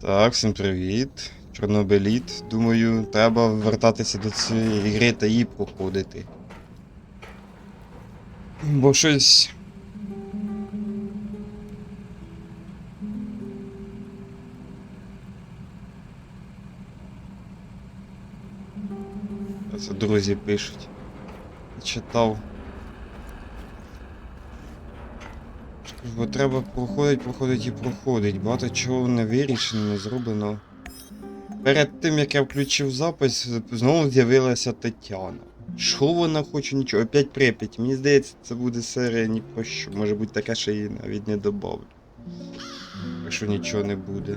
Так, всім привіт. Чорнобиліт. Думаю, треба вертатися до цієї гри та її проходити. Бо щось. Це друзі пишуть. Читав. Бо треба проходить. Багато чого не вирішено, не зроблено. Перед тим, як я включив запис, знову з'явилася Тетяна. Що вона хоче, нічого, опять Прип'ять. Мені здається, це буде серія ні про що. Може бути таке, що її навіть не добавлю. Якщо нічого не буде.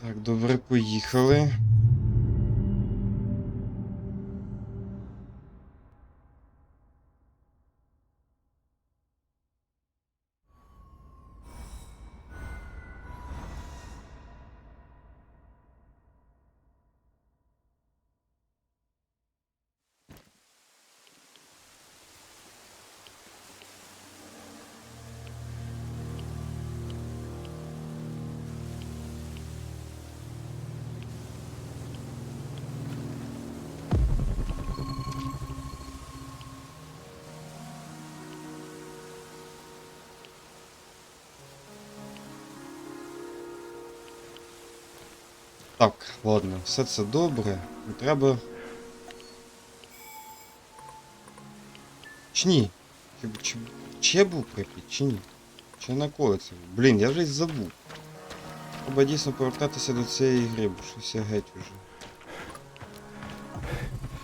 Так, добре, поїхали. Так, ладно, все це добре. Треба. Чи ні? Чи я був Прип'ять, чи ні? Чи на коли це був? Блін, я вже й забув. Треба дійсно повертатися до цієї гри, бо щось я геть уже.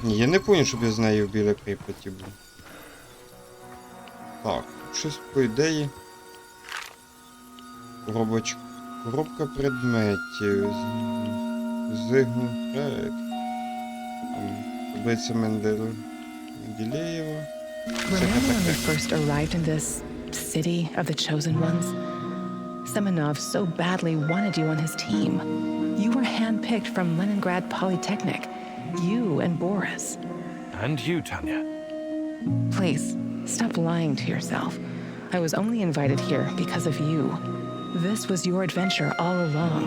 Ні, я не пам'ятаю, щоб я з нею біля Прип'яті був. Так, щось по ідеї. Коробка предметів. Таблиця Менделєєва. Remember when we first arrived in this city of the chosen ones? Semenov so badly wanted you on his team. You were handpicked from Leningrad Polytechnic. You and Boris. And you, Tanya. Please, stop lying to yourself. I was only invited here because of you. This was your adventure all along.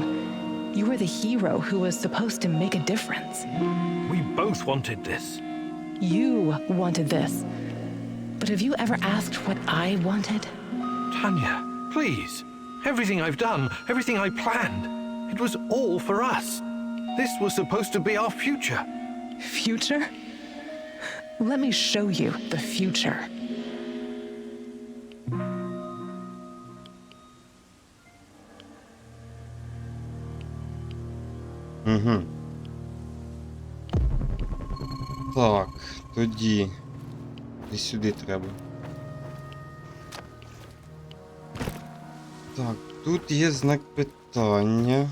You were the hero who was supposed to make a difference. We both wanted this. You wanted this. But have you ever asked what I wanted? Tanya, please. Everything I've done, everything I planned, it was all for us. This was supposed to be our future. Future? Let me show you the future. Угу. Так, тоді. І сюди треба. Так, тут є знак питання.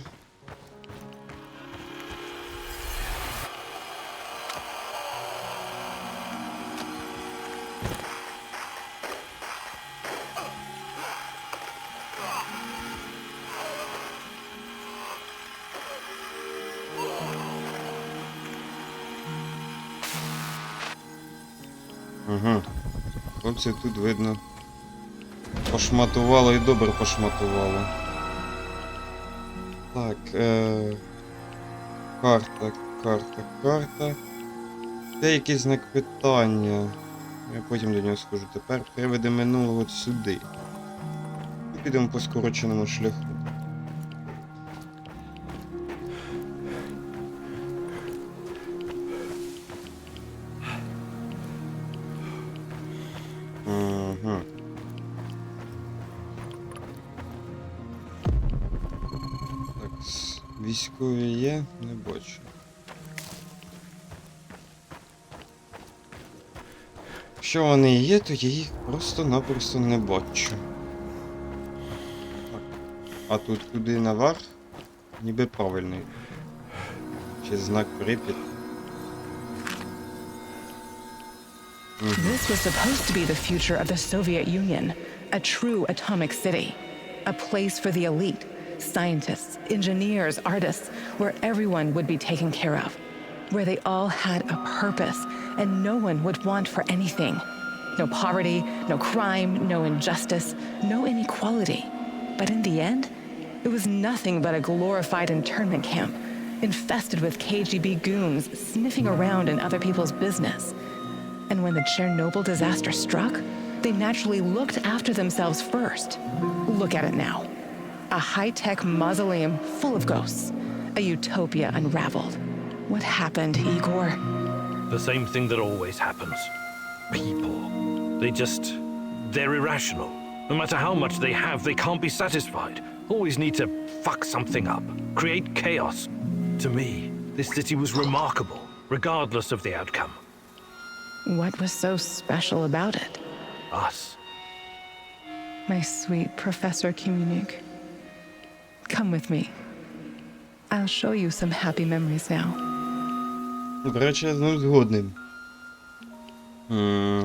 Ага. Хлопці тут видно. Пошматувало і добре пошматувало. Так, карта. Це якийсь знак питання. Я потім до нього схожу. Тепер приведе минулого от сюди. І підемо по скороченому шляху. Ага. Так, військові є? Не бачу. Якщо вони є, то я їх просто-напросто не бачу. Так. А тут куди наверх? Ніби правильний. Чи знак Прип'ять? This was supposed to be the future of the Soviet Union, a true atomic city, a place for the elite, scientists, engineers, artists, where everyone would be taken care of, where they all had a purpose and no one would want for anything. No poverty, no crime, no injustice, no inequality. But in the end, it was nothing but a glorified internment camp, infested with KGB goons sniffing around in other people's business. And when the Chernobyl disaster struck, they naturally looked after themselves first. Look at it now. A high-tech mausoleum full of ghosts. A utopia unraveled. What happened, Igor? The same thing that always happens. People. They're irrational. No matter how much they have, they can't be satisfied. Always need to fuck something up. Create chaos. To me, this city was remarkable, regardless of the outcome. What was so special about it? Us. My sweet Professor Komunik. Come with me. I'll show you some happy memories now. До речі, я з ним згодний.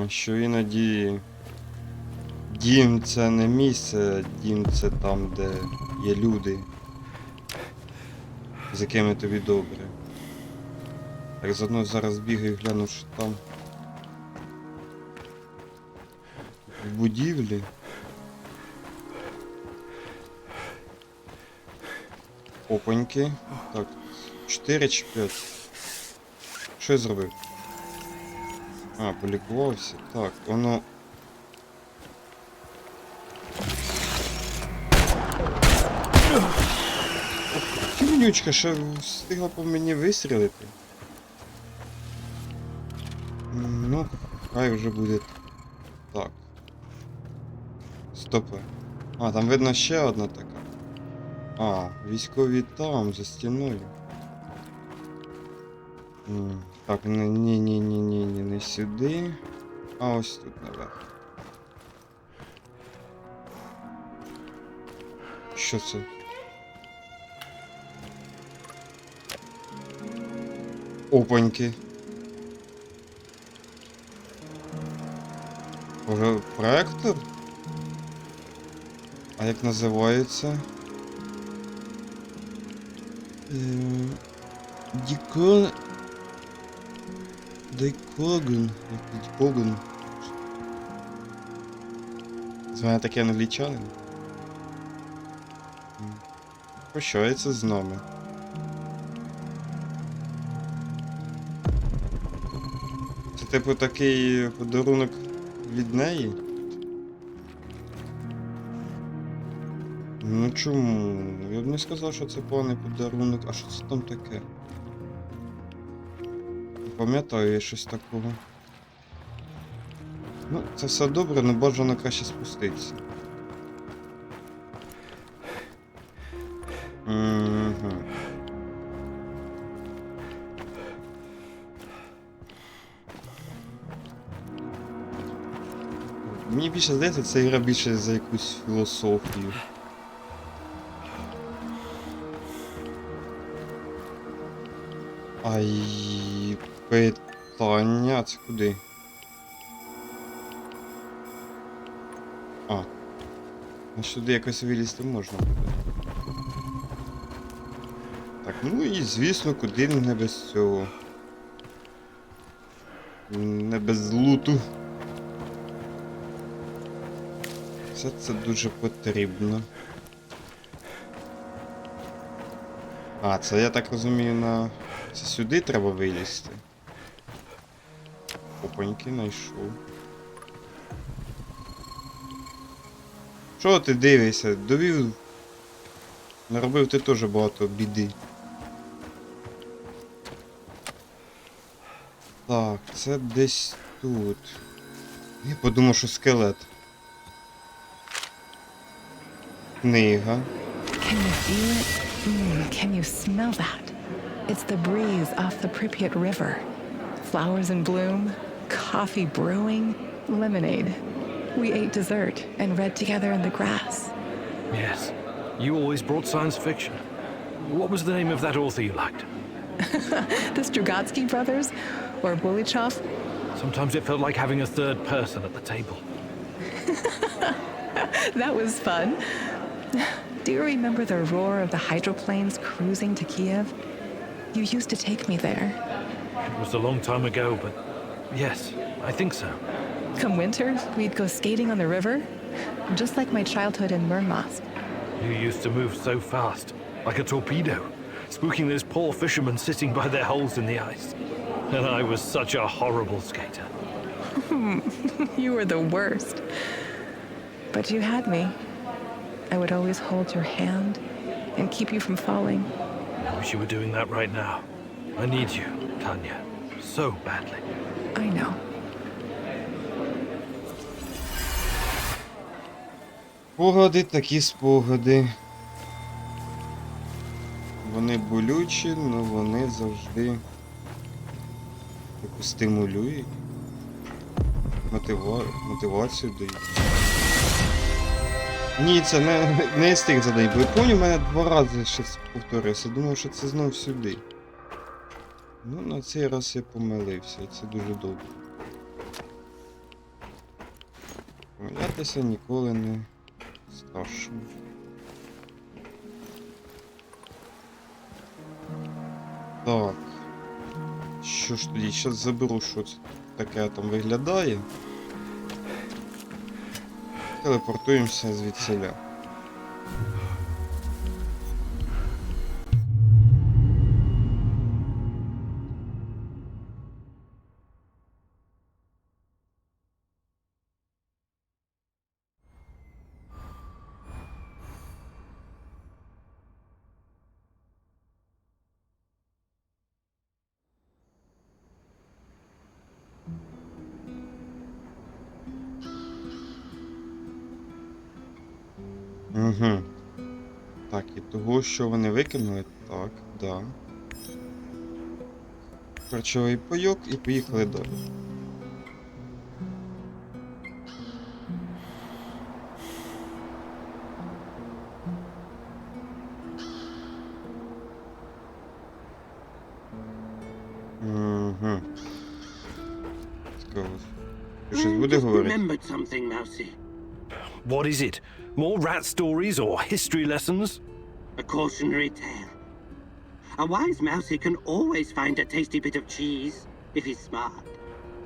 Що іноді дім це не місце, дім це там, де є люди, з якими тобі добре. Так, заодно зараз бігаю, гляну, що там в будівлі. Опаньки. Так, 4 чи 5. Що я зробив? А, полікувався. Так, воно... Кінючка, ще встигла по мені вистрілити. Ну, хай вже буде так. Стопе. А, там видно ще одна така. А, військові там, за стіною. Так, ні, не сюди. А ось тут наверх. Що це? Опаньки. Уже проектор? А як називається? Дайкоган. З мене таке англічанин. Прощається з нами. Це типу такий подарунок від неї? Ну чому? Я б не сказав, що це поганий подарунок. А що це там таке? Не пам'ятаю я щось такого. Ну, це все добре, але бажано краще спуститися. Угу. Мені більше здається, це гра більше за якусь філософію. Ай, питання, це куди? А. Ну сюди якось вилізти можна буде. Так, ну і звісно, куди не без цього. Не без луту. Все це дуже потрібно. А, це я так розумію на... Це сюди треба вилізти. Опаньки, знайшов. Що ти дивишся? Довів... Наробив ти теж багато біди. Так, це десь тут. Я подумав, що скелет. Книга. Can you feel it? Can you smell that? It's the breeze off the Pripyat River. Flowers in bloom, coffee brewing, lemonade. We ate dessert and read together in the grass. Yes. You always brought science fiction. What was the name of that author you liked? The Strugatsky brothers? Or Bulichov? Sometimes it felt like having a third person at the table. That was fun. Do you remember the roar of the hydroplanes cruising to Kiev? You used to take me there. It was a long time ago, but yes, I think so. Come winter, we'd go skating on the river, just like my childhood in Murmansk. You used to move so fast, like a torpedo, spooking those poor fishermen sitting by their holes in the ice. And I was such a horrible skater. You were the worst. But you had me. I would always hold your hand and keep you from falling. I wish you were doing that right now. I need you, Tanya, so badly. I know. Спогади, такі спогади. Вони болючі, але вони завжди таку стимулюють. Мотивацію дають. Ні, це не з тих задай, бо я пам'ятаю, в мене 2 рази щось повторився. Думав, що це знов сюди. Ну, на цей раз я помилився, і це дуже добре. Помилятися ніколи не страшно. Так. Що ж тоді? Зараз заберу, що це таке там виглядає. Телепортуємося звідсіля. Угу. Так, і того, що вони викинули, так, да. Харчовий пайок і поїхали далі. Угу. Цікаво. Щось буде говорити? Remembered something, Mousy. What is it? More rat stories or history lessons? A cautionary tale. A wise Mousy can always find a tasty bit of cheese, if he's smart.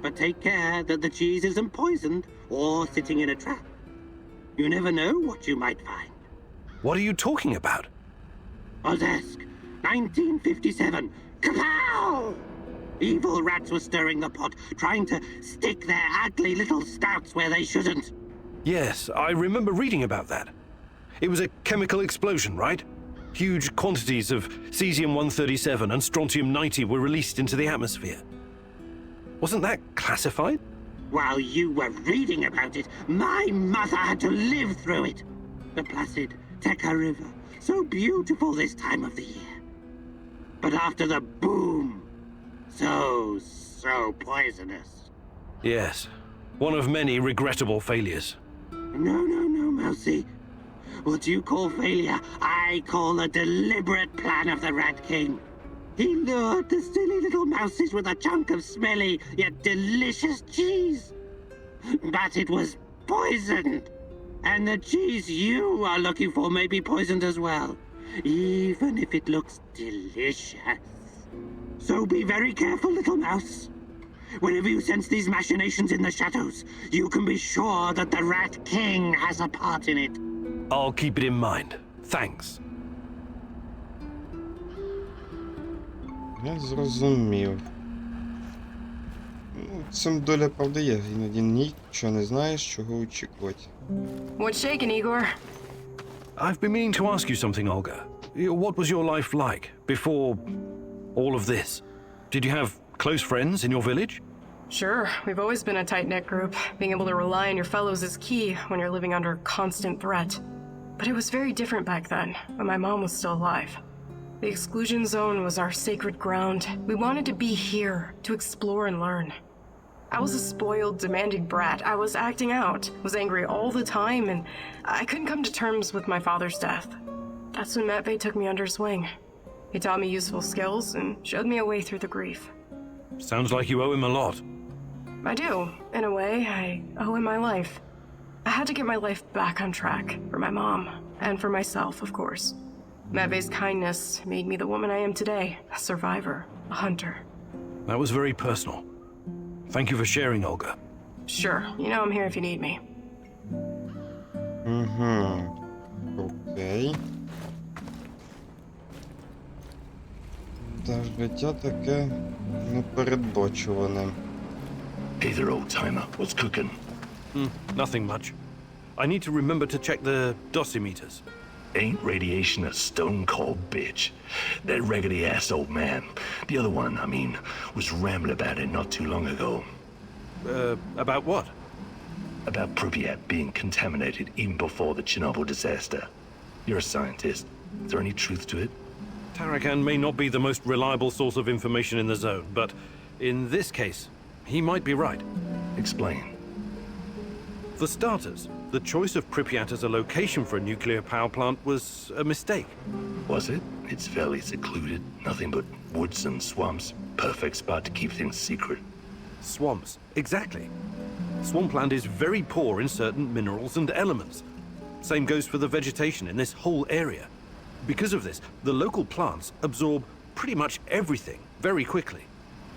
But take care that the cheese isn't poisoned or sitting in a trap. You never know what you might find. What are you talking about? Ozesk, 1957. Kapow! Evil rats were stirring the pot, trying to stick their ugly little snouts where they shouldn't. Yes, I remember reading about that. It was a chemical explosion, right? Huge quantities of cesium-137 and strontium-90 were released into the atmosphere. Wasn't that classified? While you were reading about it, my mother had to live through it. The placid Teka River, so beautiful this time of the year. But after the boom, so poisonous. Yes, one of many regrettable failures. No, Mousy. What you call failure, I call a deliberate plan of the Rat King. He lured the silly little mouses with a chunk of smelly yet delicious cheese. But it was poisoned. And the cheese you are looking for may be poisoned as well, even if it looks delicious. So be very careful, little mouse. Whenever you sense these machinations in the shadows, you can be sure that the Rat King has a part in it. I'll keep it in mind. Thanks. Я зрозумів. Ну, цим доля правди є. Іноді нічого не знаєш, чого очікувати. What's shaking, Igor? I've been meaning to ask you something, Olga. What was your life like before all of this? Did you have close friends in your village? Sure, we've always been a tight-knit group. Being able to rely on your fellows is key when you're living under constant threat. But it was very different back then, when my mom was still alive. The exclusion zone was our sacred ground. We wanted to be here, to explore and learn. I was a spoiled, demanding brat. I was acting out, was angry all the time, and I couldn't come to terms with my father's death. That's when Matvey took me under his wing. He taught me useful skills and showed me a way through the grief. Sounds like you owe him a lot. I do. In a way, I owe him my life. I had to get my life back on track. For my mom. And for myself, of course. Mave's kindness made me the woman I am today. A survivor. A hunter. That was very personal. Thank you for sharing, Olga. Sure. You know I'm here if you need me. Окей. Та життя таке непередбачуване. Hey there, old timer. What's cooking? Nothing much. I need to remember to check the dosimeters. Ain't radiation a stone cold bitch? That raggedy ass old man. The other one, I mean, was rambling about it not too long ago. About what? About Pripyat being contaminated even before the Chernobyl disaster. You're a scientist. Is there any truth to it? Tarakan may not be the most reliable source of information in the zone, but in this case, he might be right. Explain. For starters, the choice of Pripyat as a location for a nuclear power plant was a mistake. Was it? It's fairly secluded. Nothing but woods and swamps. Perfect spot to keep things secret. Swamps, exactly. Swampland is very poor in certain minerals and elements. Same goes for the vegetation in this whole area. Because of this, the local plants absorb pretty much everything very quickly.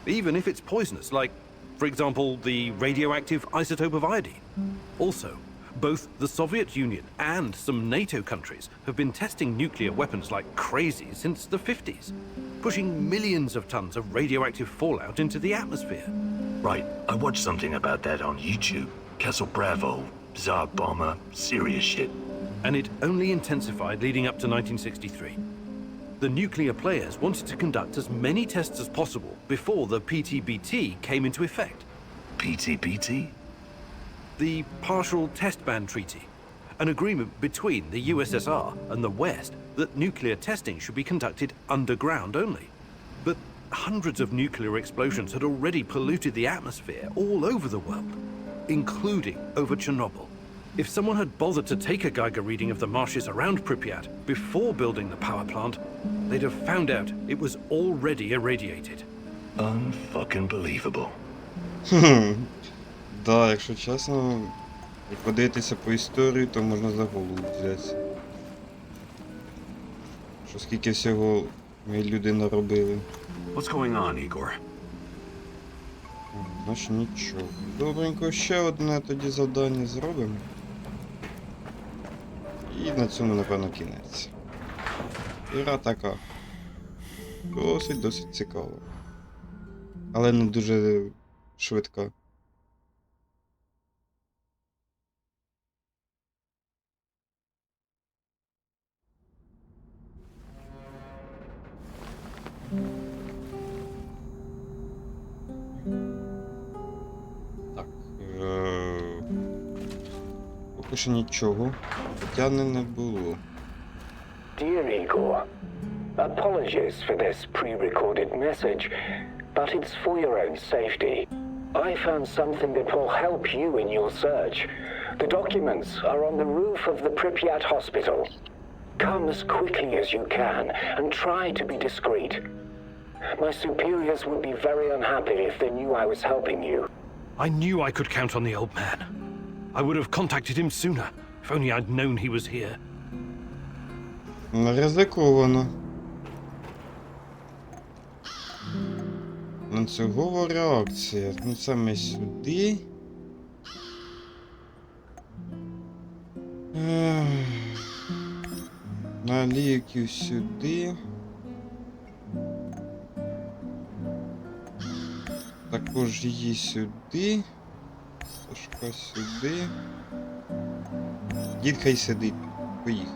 Even if it's poisonous, like, for example, the radioactive isotope of iodine. Also, both the Soviet Union and some NATO countries have been testing nuclear weapons like crazy since the 50s, pushing millions of tons of radioactive fallout into the atmosphere. Right. I watched something about that on YouTube. Castle Bravo, Tsar Bomber, serious shit. And it only intensified leading up to 1963. The nuclear players wanted to conduct as many tests as possible before the PTBT came into effect. PTBT? The Partial Test Ban Treaty, an agreement between the USSR and the West that nuclear testing should be conducted underground only. But hundreds of nuclear explosions had already polluted the atmosphere all over the world, including over Chernobyl. If someone had bothered to take a Geiger reading of the marshes around Pripyat before building the power plant, they'd have found out it was already irradiated. Unfucking believable. Да, якщо чесно, як подивитися по історії, то можна за голову взятися. Що скільки всього ми люди наробили. What's going on, Igor? Значить нічого. Добренько, ще одне тоді завдання зробимо. І на цьому, напевно, кінець. Гра така. Досить цікава. Але не дуже швидка. Так. Поки що нічого. Тетяни не було. Dear Igor, apologies for this pre-recorded message, but it's for your own safety. I found something that will help you in your search. The documents are on the roof of the Pripyat hospital. Come as quickly as you can and try to be discreet. My superiors would be very unhappy if they knew I was helping you. I knew I could count on the old man. I would have contacted him sooner, if only I'd known he was here. Ризиковано. Ланцюгова реакція. Ну це ми сюди. На ліків сюди. Також її сюди. Сашка сюди. Дід хай сидить. Поїхав.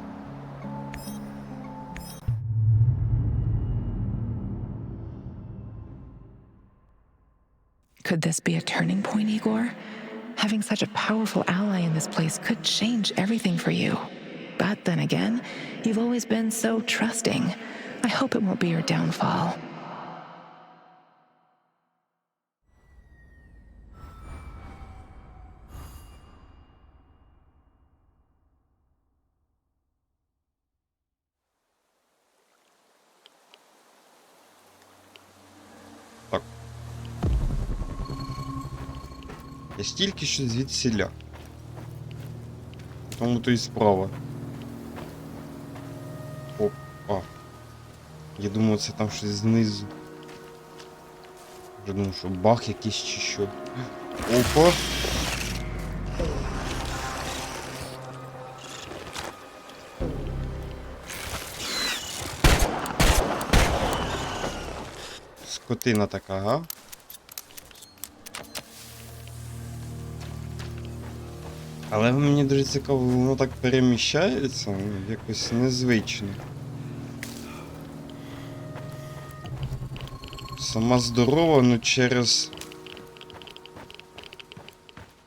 Could this be a turning point, Igor? Having such a powerful ally in this place could change everything for you. But then again, you've always been so trusting. I hope it won't be your downfall. Я стільки що звідсіля. Тому то і справа. Опа. Я думав, це там щось знизу. Вже думав, що баг якийсь чи що. Опа. Скотина така, га? Але мені дуже цікаво, воно так переміщається, якось незвично. Сама здорова, ну через...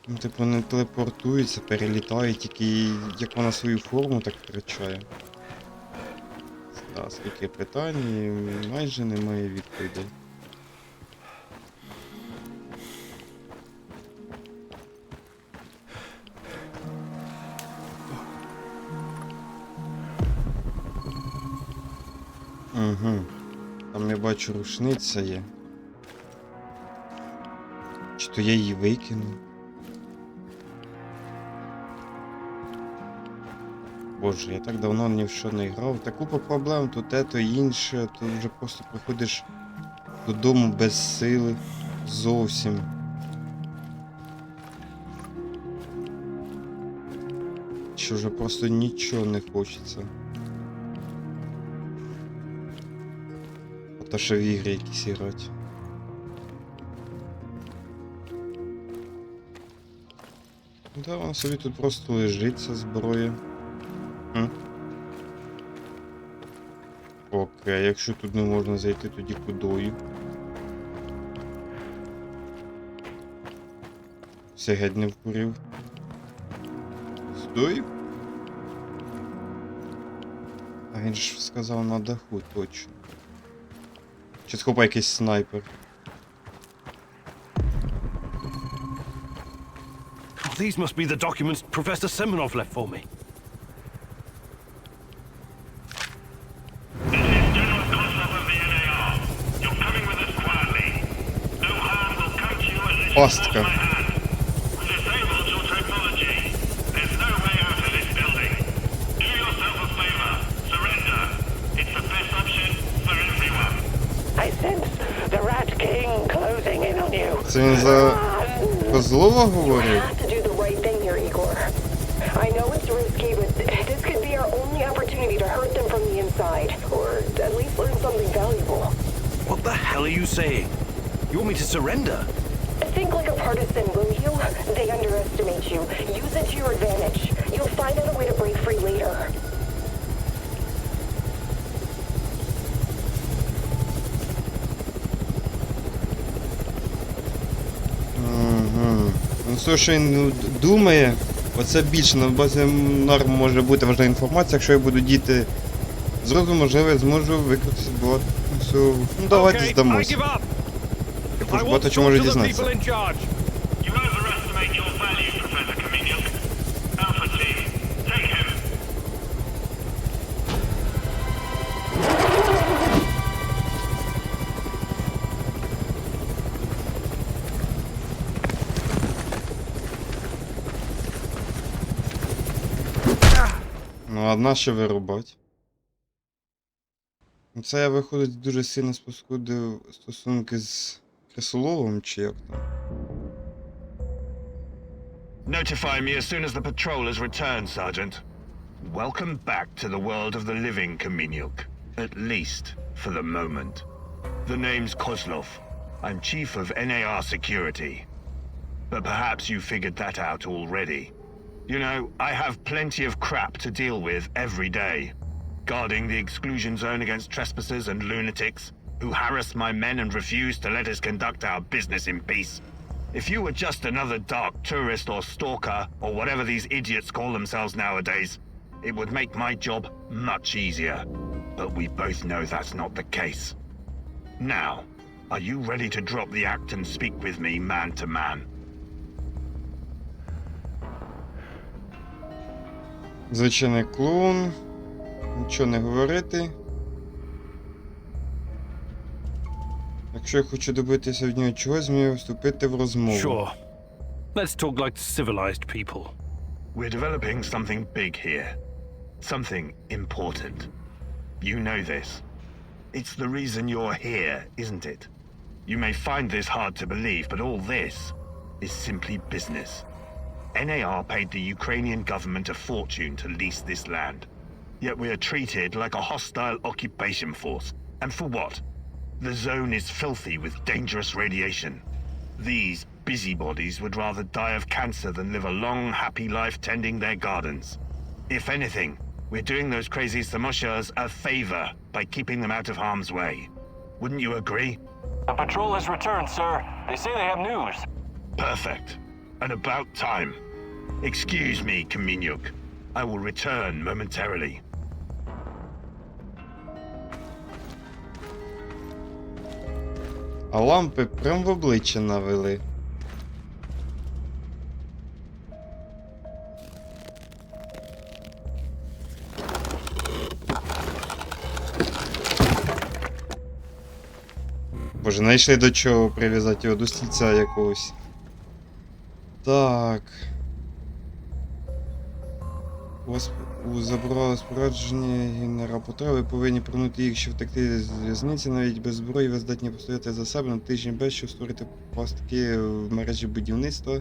Ну, типу, не телепортується, перелітає, тільки як вона свою форму так втрачає. Так, скільки питань, і майже немає відповідей. Угу. Там я бачу рушниця є. Чи то я її викину? Боже, я так давно ні в що не грав. Та купа проблем, то те, то інше, то вже просто приходиш додому без сили. Зовсім. Що вже просто нічого не хочеться. Та ще в ігри якісь грати. Да, вона собі тут просто лежить, ця зброя. Окей, якщо тут не можна зайти, тоді кудою? Все геть не вкурив. Стой. А він ж сказав на даху, точно. Чи схопа якийсь снайпер. These must be the documents Professor Semenov left for me. This is General Consul of the NAR. You're coming with us quietly. No harm will come to you unless you force Пастка. my hand. We've disabled your technology. There's no way out of this building. Do yourself a favor. Surrender. It's the best option for everyone. I sense the Rat King closing in on you. Це він за Козлова говорив? have to do the right thing here, Igor. I know it's risky, but this could be our only opportunity to hurt them from the inside, or at least learn something valuable. What the hell are you saying? You want me to surrender? Think like a partisan, will you? They underestimate you. Use it to your advantage. You'll find out a way to break free later. Ну, все, що він думає, оце більше на базі норм може бути важлива інформація, якщо я буду діти з розуму, можливо, я зможу викрутитися, бо все, ну давайте здамось. Я просто багато чого можу дізнатися. You overestimate your value, Professor Kaminiuk. Alpha Team, take him. Ну, одна ще вирубать. Це я, виходить, дуже сильно споскудив стосунки з Крисоловим, чи як там. Notify me as soon as the patrol has returned, Sergeant. Welcome back to the world of the living, Kaminiuk. At least, for the moment. The name's Kozlov. I'm Chief of NAR Security. But perhaps you figured that out already. You know, I have plenty of crap to deal with every day. Guarding the exclusion zone against trespassers and lunatics who harass my men and refuse to let us conduct our business in peace. If you were just another dark tourist or stalker, or whatever these idiots call themselves nowadays, it would make my job much easier. But we both know that's not the case. Now, are you ready to drop the act and speak with me man to man? Звичайний клоун. Нічого не говорити. Якщо я хочу добитися від нього чогось, мені вступити в розмову. Sure. Let's talk like civilized people. We're developing something big here. Something important. You know this. It's the reason you're here, isn't it? You may find this hard to believe, but all this is simply business. NAR paid the Ukrainian government a fortune to lease this land. Yet we are treated like a hostile occupation force. And for what? The zone is filthy with dangerous radiation. These busybodies would rather die of cancer than live a long, happy life tending their gardens. If anything, we're doing those crazy Samoshas a favor by keeping them out of harm's way. Wouldn't you agree? The patrol has returned, sir. They say they have news. Perfect. And about time. Excuse me, Kaminyuk. I will return momentarily. А лампи прям в обличчя навели. Боже, знайшли до чого прив'язати його, до стільця якогось. Так. У вас забрали спорадження генера потреби, ви повинні пригнути їх, щоб втекти з в'язниці, навіть без зброї ви здатні постояти за себе на тиждень без, щоб створити пастки в мережі будівництва.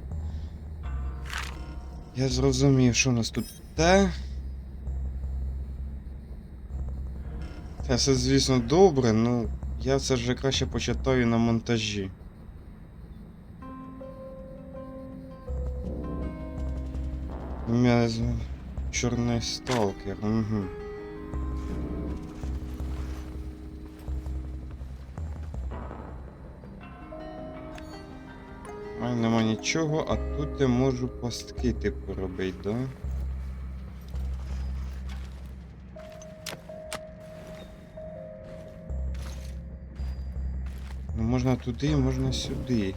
Я зрозумів, що у нас тут те. Це все, звісно, добре, ну я все ж краще почитаю на монтажі. Чорний сталкер, угу. А, нема нічого, а тут я можу пастки типу робити, да? Ну, можна туди, можна сюди.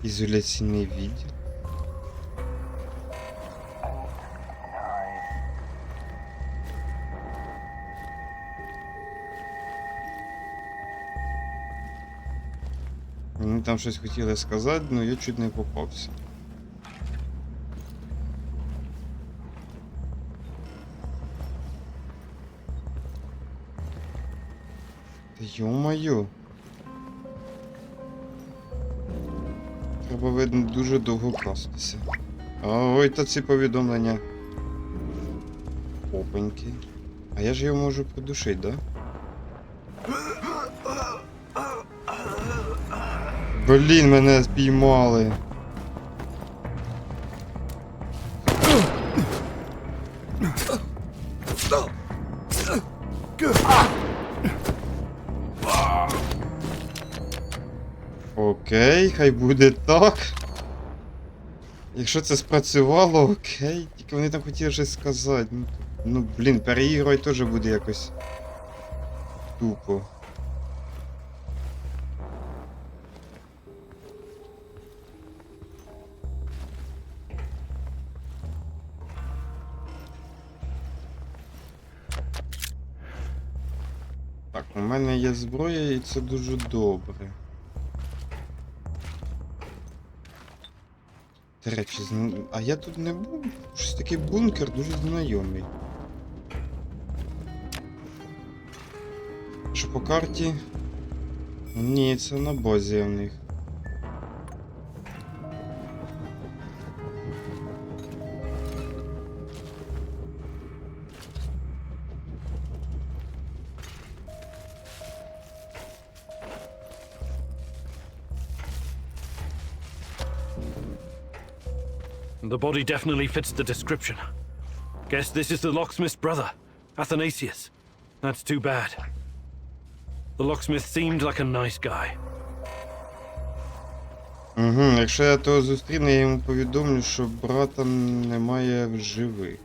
Ізоляційний відділ. Вони там щось хотіли сказати, але я чуть не попався. Та йо-моє. Треба, видно, дуже довго краситися. Ой, та ці повідомлення. Опаньки. А я ж його можу придушити, да? Блін, мене спіймали. Окей, хай буде так. Якщо це спрацювало, окей. Тільки вони там хотіли щось сказати. Ну, блін, переігрувати теж буде якось тупо. Так, у мене є зброя і це дуже добре. До речі, а я тут не був. Щось такий бункер дуже знайомий. Що по карті? Ні, це на базі в них. The body definitely fits the description. Guess this is the locksmith's brother, Athanasius. That's too bad. The locksmith seemed like a nice guy. Угу, якщо я того зустріну, я йому повідомлю, що брата немає в живих.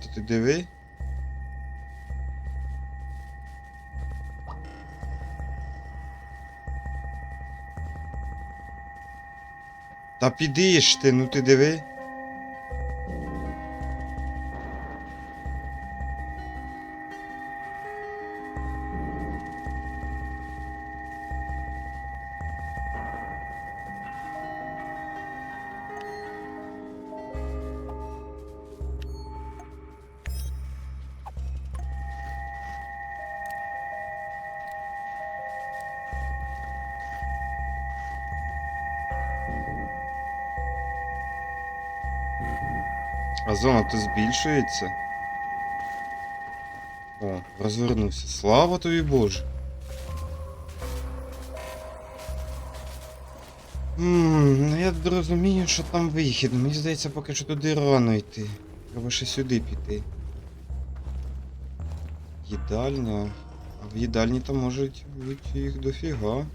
То ти диви? Та піди ж ти, ну ти диви. А зона то збільшується. О, розвернувся. Слава тобі, Боже. Ну я розумію, що там вихід. Мені здається, поки що туди рано йти. Треба ще сюди піти. Їдальня. А в їдальні там можуть бути їх дофіга.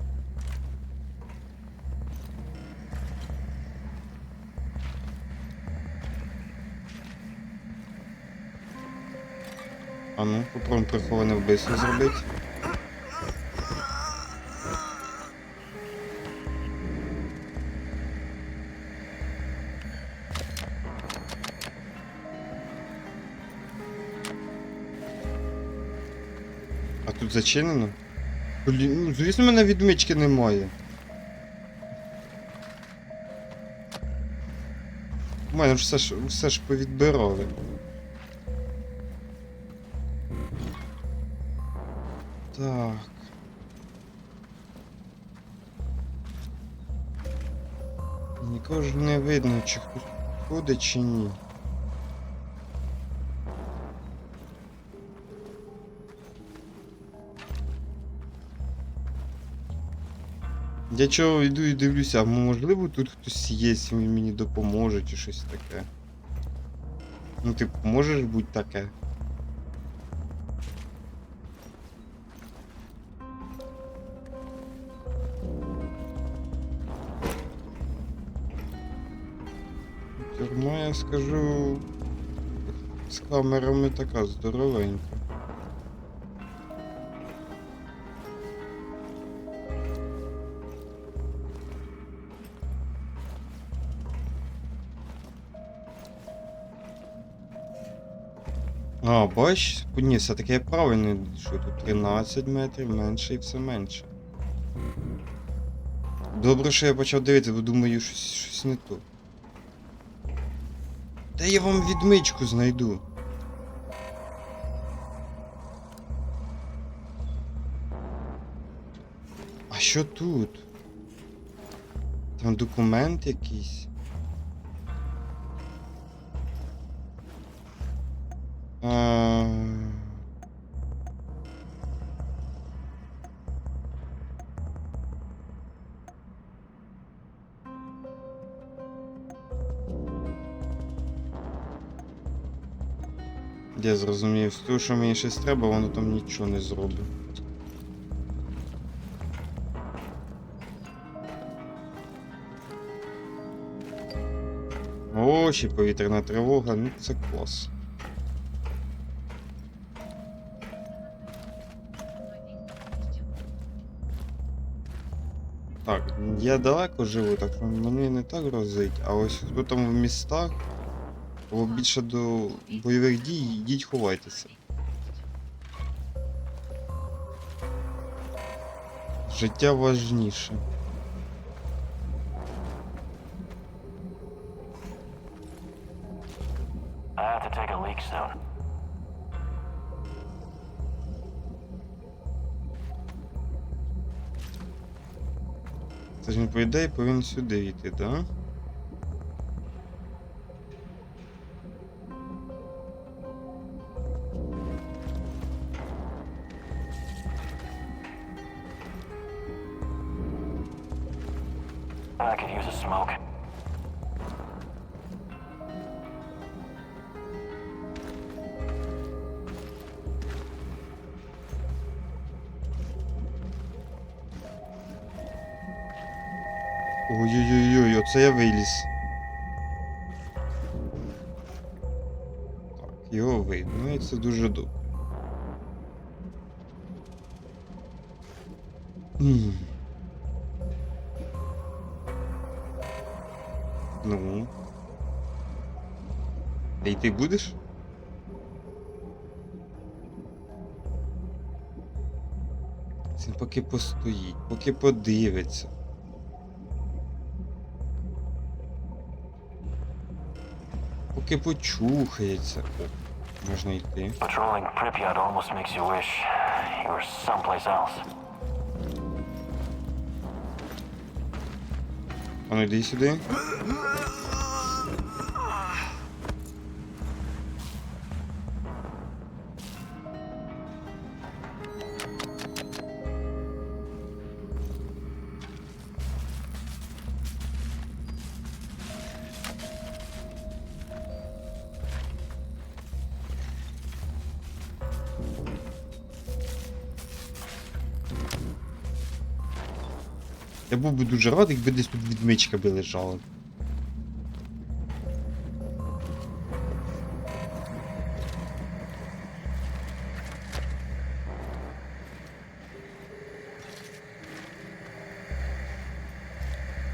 А ну, попробуємо приховане вбивство зробити. А тут зачинено? Блін, ну звісно, в мене відмички немає. У мене все ж повідбирали. Так. Нікого ж не видно, чи хтось ходить, чи ні. Я чого йду і дивлюся, а можливо тут хтось є, він мені допоможе, чи щось таке. Ну типу, можеш бути таке? Тюрма, я скажу, з камерами така здоровенька. А, бач? Ні, все-таки я правильно, що тут 13 метрів, менше і все менше. Добре, що я почав дивитися, бо думаю, щось не то. Та я вам відмичку знайду. А що тут? Там документ якийсь? Я зрозумів, з того, що мені щось треба, воно там нічого не зробить. О, ще повітряна тривога, ну це клас. Так, я далеко живу, так мені не так грозить, а ось хто там в містах, або більше до бойових дій, йдіть ховайтеся. Життя важніше. I have to take a leak soon. Це ж він, по ідеї, повинен сюди йти, так? Да? I could use a smoke. Ой-ой-ой, оце я виліз. Так, його видно, і це дуже добре. Ну. Та й ти будеш? Він поки постоїть, поки подивиться. Поки почухається. О, можна йти. Patrolling Pripyat almost makes you wish you were someplace else. А ну йди сюди. Я був би дуже радий, якби десь тут відмичка би лежала.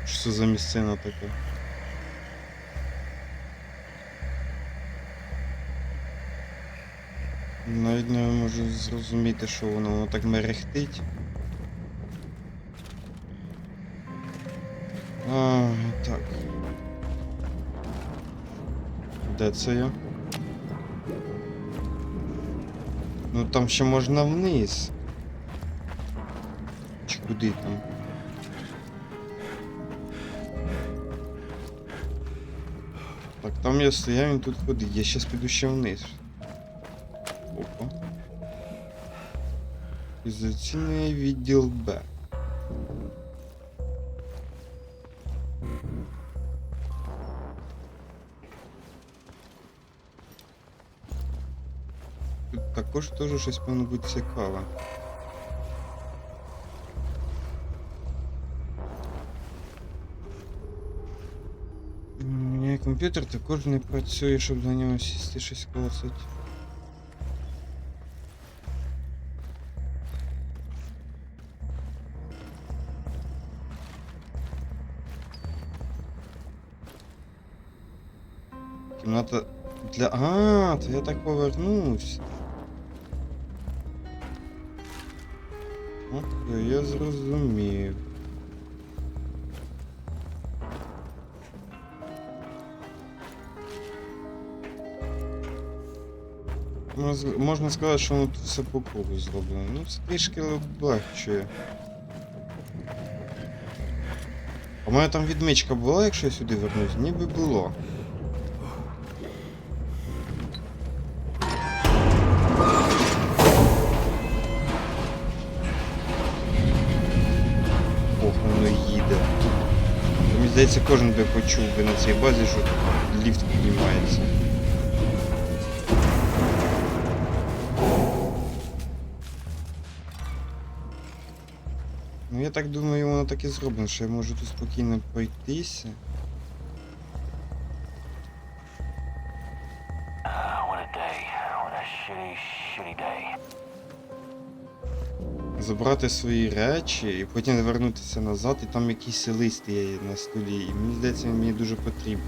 Що це за місцина така? Навіть не можу зрозуміти, що воно так мерехтить. Так. Де це я? Ну там ще можна вниз. Чи куди там? Так, там я стояв, він тут ходить. Я щас піду ще вниз. Опа. Ізоляційний відділ Б. Тут також теж щось повинно бути цікаве. У мене комп'ютер також не працює, щоб на нього сісти щось клацать. Кімната для... то я так повернувся. Окей, я зрозумів. Можна сказати, що воно тут все по кругу зроблено. Ну, це трішки легче. А в мене там відмичка була, якщо я сюди вернусь? Ніби було. Ох, воно їде. Мені здається, кожен би почув би на цій базі, що ліфт піднімається. Ну я так думаю, воно так і зроблено, що я можу тут спокійно пройтися. Забрати свої речі і потім повернутися назад, і там якийсь лист є на столі, і мені здається, він мені дуже потрібен.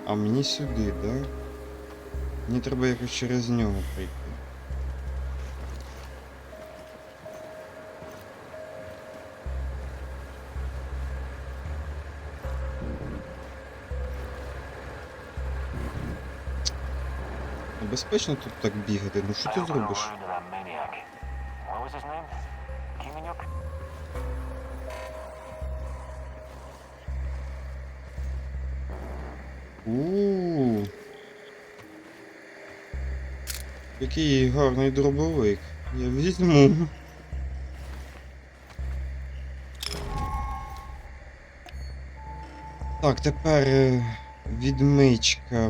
А мені сюди, да? Мені треба якось через нього прийти. Небезпечно тут так бігати, ну що ти зробиш? Який гарний дробовик. Я візьму. Так, тепер відмичка.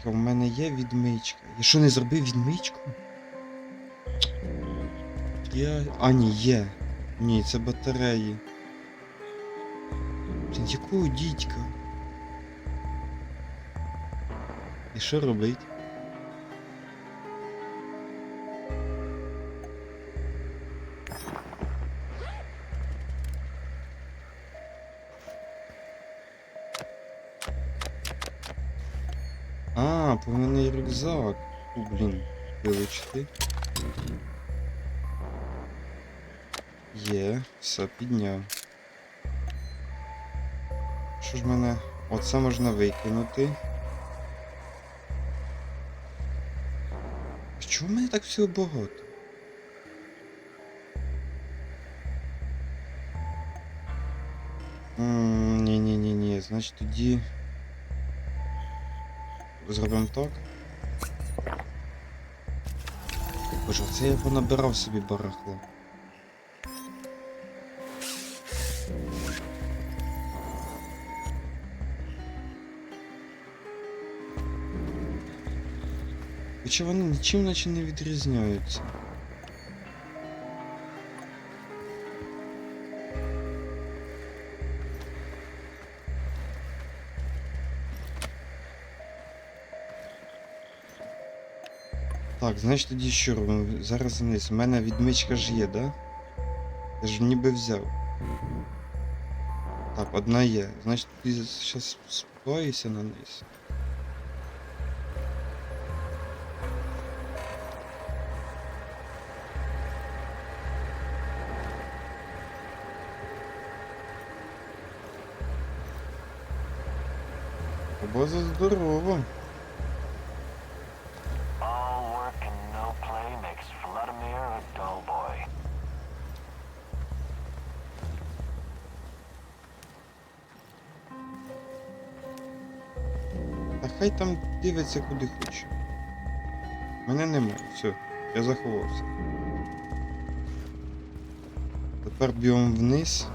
В мене є відмичка. Я що, не зробив відмичку? Ні, є. Ні, це батареї. Блін, якого дідька? І що робить? Повинен рюкзак. Блін, вилучити. Є, все, підняв. Що ж мене... Оце можна викинути. Чого в мене так всього багато? Ні, значить тоді... Зробимо так. Боже, це я понабирав собі барахло. Хоча вони нічим наче не відрізняються. Так, значить тоді що робимо? Зараз вниз. У мене відмичка ж є, да? Я ж ніби взяв. Так, одна є. Значить тоді зараз спаюся на низ. Або за здорово. All work and no play makes Vladimir a dull boy. Та хай там дивиться куди хоче. Мене немає, все, я заховався. Тепер б'ємо вниз.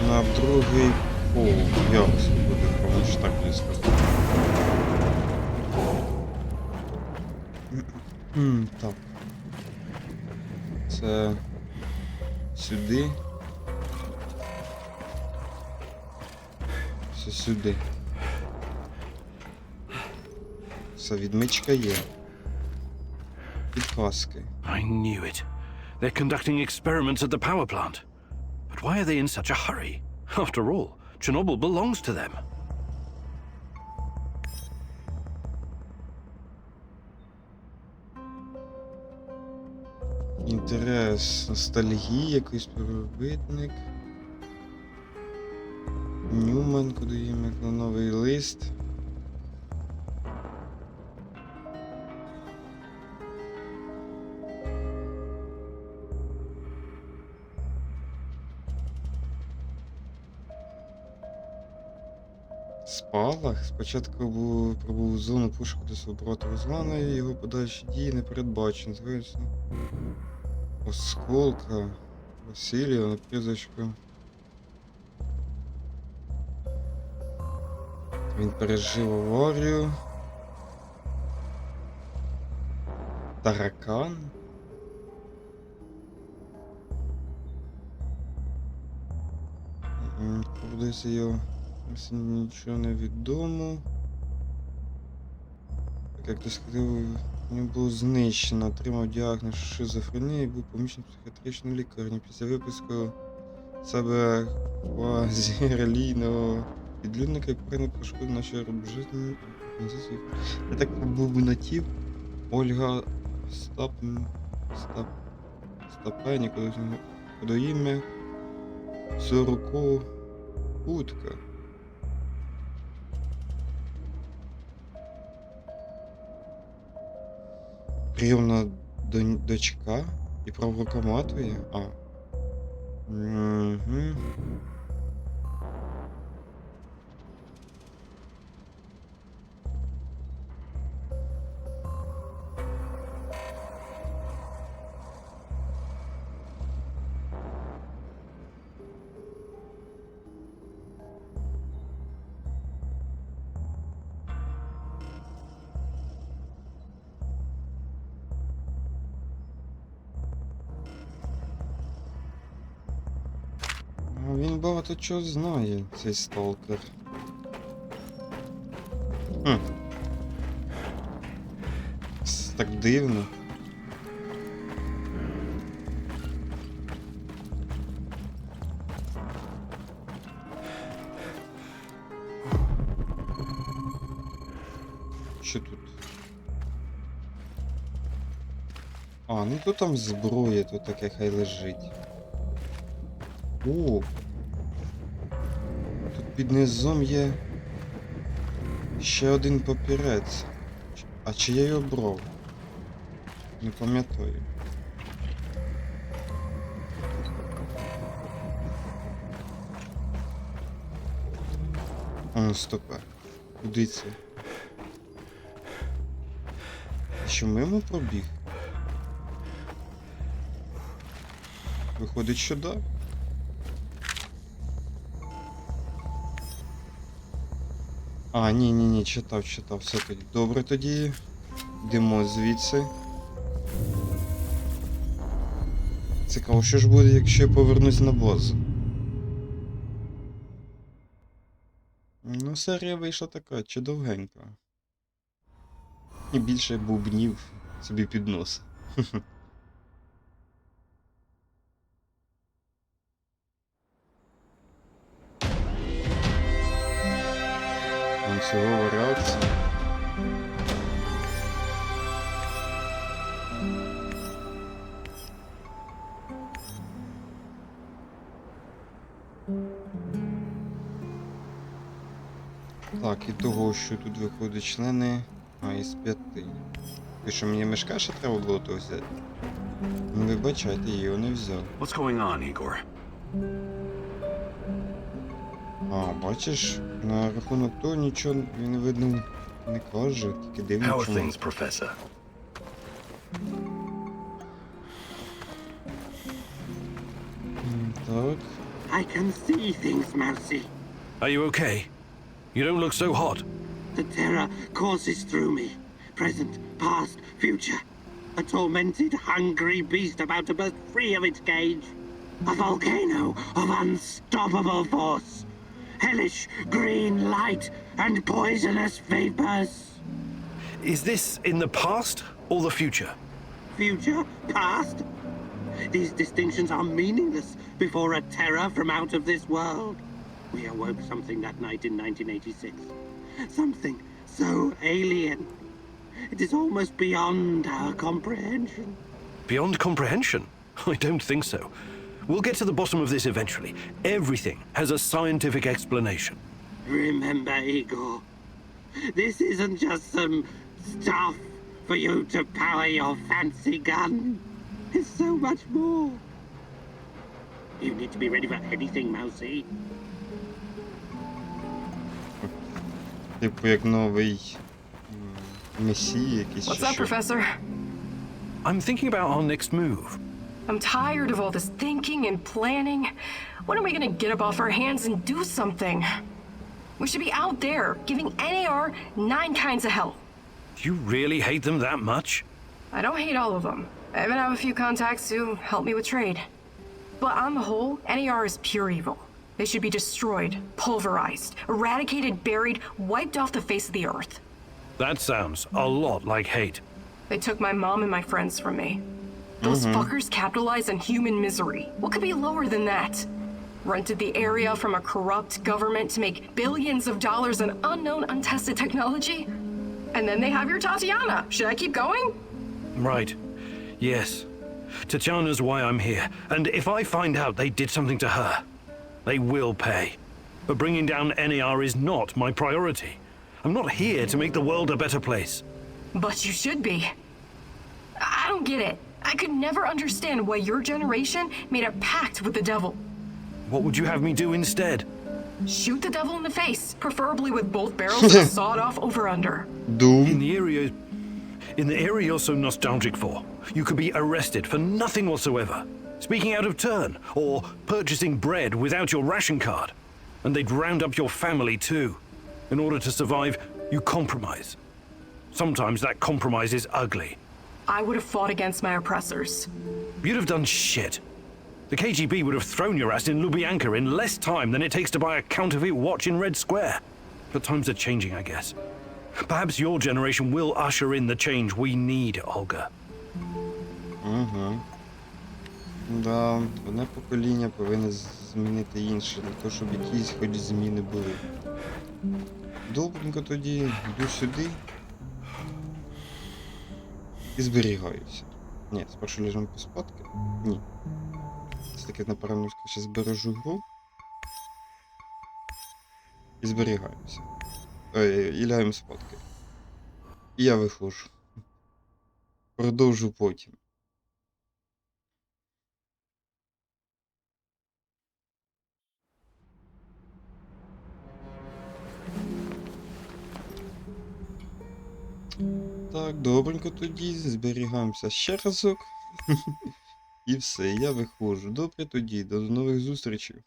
На другий поверх. Як це буде, кому ж так не сказати. Так. Це сюди. Це сюди. Це відмичка є. Підказки. I knew it. They're conducting experiments at the power plant. But why are they in such a hurry? After all, Chernobyl belongs to them. Інтерес, ностальгія, якийсь співробітник. Ньюман, куди їм на новий лист. Спалах. Спочатку пробув зону пошуку до свого брата Руслана, і його подальші дії не передбачені. Звісно. Осколка. Василія, на прізвисько. Він пережив аварію. Таракан. Поводився його. Нічого не відомо. Так як ти сказав, він був знищено, отримав діагноз шизофренії і був помічений в психіатричній лікарні. Після випуску себе квазірелійного підлюдника, як прийняв пошкоду нашої житті. Я так був би натів. Ольга Стапені, коли ім'я 40 утка. Прийомна дочка і праврука матвія? А. Угу. Він багато чого знає, цей сталкер. Так дивно. Що тут? А, ну то там зброя, то таке хай лежить. О! Тут під низом є ще один папірець. А чи я його брав? Не пам'ятаю. А, ну стопе. Куди це? Що мимо пробіг? Виходить, що да. А, ні, читав, все тоді. Добре тоді. Йдемо звідси. Цікаво, що ж буде, якщо я повернусь на базу. Ну, серія вийшла така, чи довгенька. І більше бубнів собі під нос. Ланцюгова реакція. Так, і того, що тут виходять члени, із 5. Ти що, мені мешка ще треба було то взяти? Ну, вибачайте, я його не взяв. What's going on, Igor? А, бачиш, на рахунок того нічого він, видно, не каже, тільки дивно How are чому. things, Professor? Так. I can see things, Mousy. Are you okay? You don't look so hot. The terror courses through me. Present, past, future. A tormented, hungry beast about to burst free of its cage. A volcano of unstoppable force. Hellish green light and poisonous vapors. Is this in the past or the future? Future, past. These distinctions are meaningless before a terror from out of this world. We awoke something that night in 1986. Something so alien. It is almost beyond our comprehension. Beyond comprehension? I don't think so. We'll get to the bottom of this eventually. Everything has a scientific explanation. Remember, Igor, this isn't just some stuff for you to power your fancy gun. It's so much more. You need to be ready for anything, Mousy. Типу як новий месій якийсь. What's up, Professor? I'm thinking about our next move. I'm tired of all this thinking and planning. When are we gonna get up off our hands and do something? We should be out there, giving NAR 9 kinds of hell. You really hate them that much? I don't hate all of them. I even have a few contacts who help me with trade. But on the whole, NAR is pure evil. They should be destroyed, pulverized, eradicated, buried, wiped off the face of the earth. That sounds a lot like hate. They took my mom and my friends from me. Those fuckers capitalize on human misery. What could be lower than that? Rented the area from a corrupt government to make billions of dollars on unknown, untested technology? And then they have your Tatiana. Should I keep going? Right. Yes. Tetiana's why I'm here. And if I find out they did something to her, they will pay. But bringing down NAR is not my priority. I'm not here to make the world a better place. But you should be. I don't get it. I could never understand why your generation made a pact with the devil. What would you have me do instead? Shoot the devil in the face, preferably with both barrels sawed off over under. Doom. In the area you're so nostalgic for, you could be arrested for nothing whatsoever. Speaking out of turn, or purchasing bread without your ration card. And they'd round up your family too. In order to survive, you compromise. Sometimes that compromise is ugly. I would have fought against my oppressors. You'd have done shit. The KGB would have thrown your ass in Lubyanka in less time than it takes to buy a counterfeit watch in Red Square. But times are changing, I guess. Perhaps your generation will usher in the change we need, Olga. Да, одне покоління повинне змінити інше, для того, щоб якісь хоч зміни були. Добренько тоді, йду сюди. І зберігаюся. Ні, спершу лежимо поспадки. Ні. Це таки, напевно, ще збережу гру. І зберігаюся. І лягаємо спадки. І я виходжу. Продовжу потім. Так, добренько тоді, зберігаємося ще разок. І все, я виходжу. Добре тоді, до нових зустрічей.